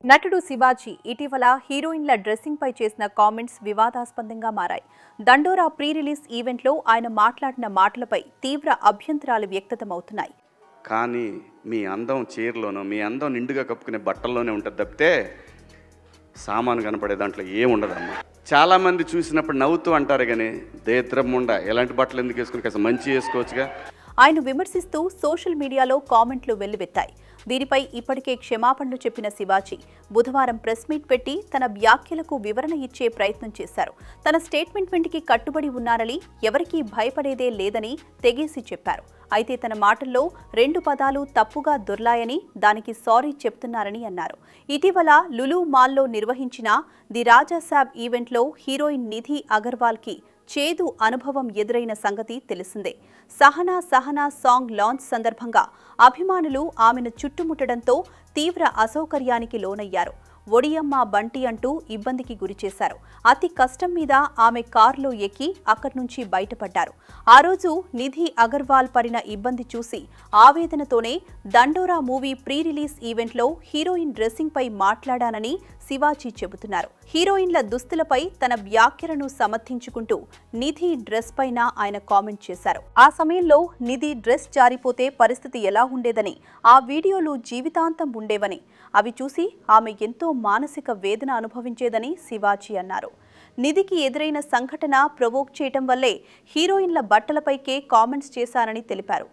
నటుడు శివాజీ ఇటీవల హీరోయిన్ల డ్రెస్సింగ్ పై చేసిన కామెంట్స్ వివాదాస్పదంగా మారాయి. దండోరా ప్రీ రిలీజ్ ఈవెంట్లో ఆయన మాట్లాడిన మాటలపై తీవ్ర అభ్యంతరాలు వ్యక్తమవుతున్నాయి. కానీ మీ అందం చీరలోనో మీ అందం నిండుగా కప్పుకునే బట్టల్లోనే ఉంటుంది తప్పితే సామాను కనపడే దాంట్లో ఏముండదమ్మా. చాలామంది చూసినప్పుడు నవ్వుతూ అంటారు కానీ దేత్రముండ ఎలాంటి బట్టలు ఎందుకు వేసుకుని కాస్త మంచి వేసుకోవచ్చుగా. ఆయన విమర్శిస్తూ సోషల్ మీడియాలో కామెంట్లు వెల్లువెత్తాయి. దీనిపై ఇప్పటికే క్షమాపణలు చెప్పిన శివాజీ బుధవారం ప్రెస్ మీట్ పెట్టి తన వ్యాఖ్యలకు వివరణ ఇచ్చే ప్రయత్నం చేశారు. తన స్టేట్మెంట్ వెంటికి కట్టుబడి ఉన్నారని, ఎవరికీ భయపడేదే లేదని తెగేసి చెప్పారు. అయితే తన మాటల్లో 2 పదాలు తప్పుగా దొర్లాయని, దానికి సారీ చెప్తున్నారని అన్నారు. ఇటీవల లులు మాల్లో నిర్వహించిన ది రాజా సాబ్ ఈవెంట్లో హీరోయిన్ నిధి అగర్వాల్కి చేదు అనుభవం ఎదురైన సంగతి తెలిసిందే. సహనా సహనా సాంగ్ లాంచ్ సందర్భంగా అభిమానులు ఆమెను చుట్టుముట్టడంతో తీవ్ర అసౌకర్యానికి లోనయ్యారు. ఒడియమ్మ బంటి అంటూ ఇబ్బందికి గురిచేశారు. అతి కష్టం మీద ఆమె కారులో ఎక్కి అక్కడి నుంచి బయటపడ్డారు. ఆ రోజు నిధి అగర్వాల్ పడిన ఇబ్బంది చూసి ఆవేదనతోనే దండోరా మూవీ ప్రీ రిలీజ్ ఈవెంట్లో హీరోయిన్ డ్రెస్సింగ్ పై మాట్లాడానని శివాజీ చెబుతున్నారు. హీరోయిన్ల దుస్తులపై తన వ్యాఖ్యలను సమర్థించుకుంటూ నిధి డ్రెస్ పైన ఆయన కామెంట్ చేశారు. ఆ సమయంలో నిధి డ్రెస్ జారిపోతే పరిస్థితి ఎలా ఉండేదని, ఆ వీడియోలు జీవితాంతం ఉండేవని, అవి చూసి ఆమె ఎంతో మానసిక వేదన అనుభవించేదని శివాజీ అన్నారు. నిధికి ఎదురైన సంఘటన ప్రొవోక్ చేయటం వల్లే హీరోయిన్ల బట్టలపైకే కామెంట్స్ చేశారని తెలిపారు.